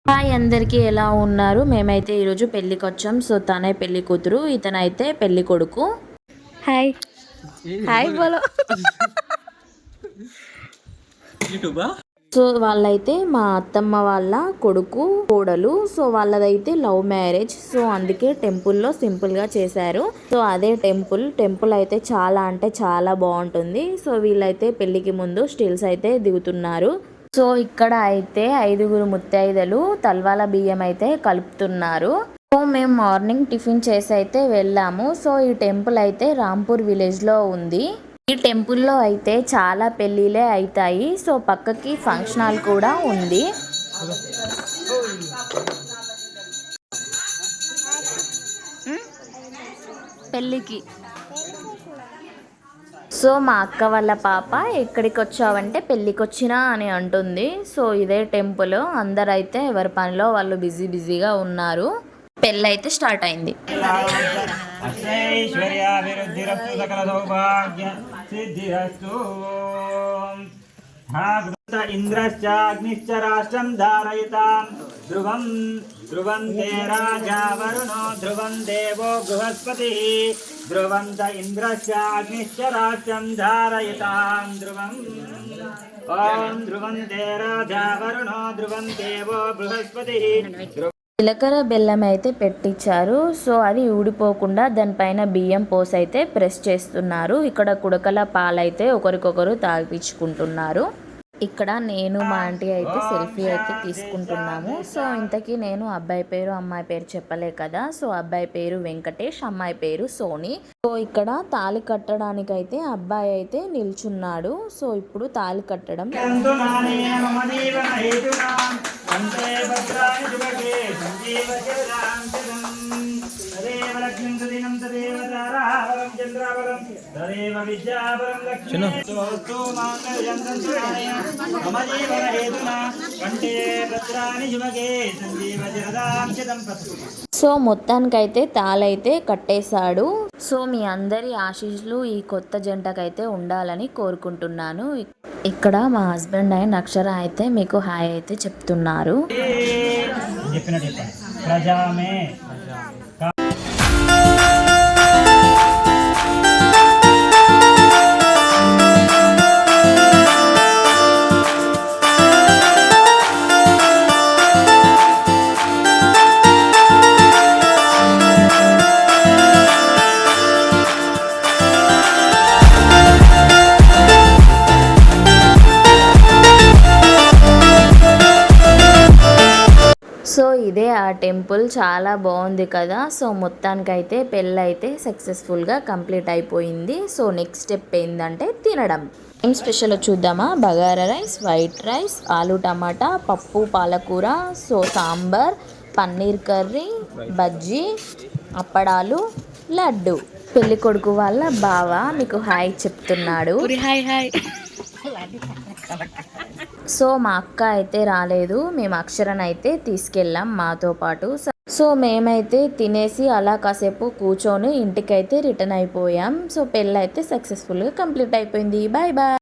Hi అందరికీ ఎలా ఉన్నారు? మేమైతే ఈరోజు పెళ్ళికి వచ్చాం. సో తనే పెళ్లి కూతురు, ఇతనైతే పెళ్లి కొడుకు. హాయ్ హాయ్ బోలో. సో వాళ్ళైతే మా అత్తమ్మ వాళ్ళ కొడుకు కోడలు. సో వాళ్ళదైతే లవ్ మ్యారేజ్. సో అందుకే టెంపుల్లో సింపుల్గా చేశారు. సో అదే టెంపుల్ అయితే చాలా అంటే చాలా బాగుంటుంది. సో వీళ్ళైతే పెళ్లికి ముందు స్టిల్స్ అయితే దిగుతున్నారు. సో ఇక్కడ అయితే 5 ముత్తైదలు తల్వాల బియ్యం అయితే కలుపుతున్నారు. సో మేము మార్నింగ్ టిఫిన్ చేసి అయితే వెళ్ళాము. సో ఈ టెంపుల్ అయితే రాంపూర్ విలేజ్లో ఉంది. ఈ టెంపుల్లో అయితే చాలా పెళ్ళిళ్ళే అవుతాయి. సో పక్కకి ఫంక్షన్ హాల్ కూడా ఉంది. పెళ్ళికి సో మా అక్క వాళ్ళ పాప ఎక్కడికి వచ్చావంటే పెళ్ళికి వచ్చినా అని అంటుంది. సో ఇదే టెంపుల్. అందరైతే ఎవరి పనిలో వాళ్ళు బిజీగా ఉన్నారు. పెళ్ళైతే స్టార్ట్ అయింది. ఇంద్రశ్చాగ్నిశ్చ రాష్ట్రం ధారయితాం ధ్రువం ధ్రువం తే రాజా వరుణో ధ్రువం దేవో బృహస్పతి ధ్రువంత ఇంద్రశ్చాగ్నిశ్చ రాష్ట్రం ధారయితాం ధ్రువం ఓం ధ్రువం తే రాజా వరుణో ధ్రువం దేవో బృహస్పతి. జీలకర్ర బెల్లం అయితే పెట్టించారు. సో అది ఊడిపోకుండా దానిపైన బియ్యం పోసి అయితే ప్రెస్ చేస్తున్నారు. ఇక్కడ కుడకల పాలైతే ఒకరికొకరు తాగిపించుకుంటున్నారు. ఇక్కడ నేను మా ఆంటీ అయితే సెల్ఫీ అయితే తీసుకుంటున్నాము. సో ఇంతకీ నేను అబ్బాయి పేరు అమ్మాయి పేరు చెప్పలే కదా. సో అబ్బాయి పేరు వెంకటేష్, అమ్మాయి పేరు సోని. సో ఇక్కడ తాళి కట్టడానికి అయితే అబ్బాయి అయితే నిల్చున్నాడు. సో ఇప్పుడు తాళి కట్టడం. సో మొత్తానికైతే తాళైతే కట్టేశాడు. సో మీ అందరి ఆశీస్సులు ఈ కొత్త జంటకైతే ఉండాలని కోరుకుంటున్నాను. ఇక్కడ మా హస్బెండ్ అయిన అక్షర అయితే మీకు హాయ్ అయితే చెప్తున్నారు. సో ఇదే ఆ టెంపుల్, చాలా బాగుంది కదా. సో మొత్తానికైతే పెళ్ళి అయితే సక్సెస్ఫుల్గా కంప్లీట్ అయిపోయింది. సో నెక్స్ట్ స్టెప్ ఏంటంటే తినడం. ఏం స్పెషల్ చూద్దామా? బగారా రైస్, వైట్ రైస్, ఆలు టమాటా, పప్పు పాలకూర, సో సాంబార్, పన్నీర్ కర్రీ, బజ్జీ, అప్పడాలు, లడ్డు. పెళ్లి కొడుకు వాళ్ళ బావ మీకు హాయ్ చెప్తున్నాడు. Hi hi. సో మా అక్క అయితే రాలేదు. మేము అక్షరను అయితే తీసుకెళ్ళాం మాతో పాటు. సో మేమైతే తినేసి అలా కాసేపు కూర్చొని ఇంటికైతే రిటర్న్ అయిపోయాం. సో పెళ్ళి అయితే సక్సెస్ఫుల్గా కంప్లీట్ అయిపోయింది. Bye bye.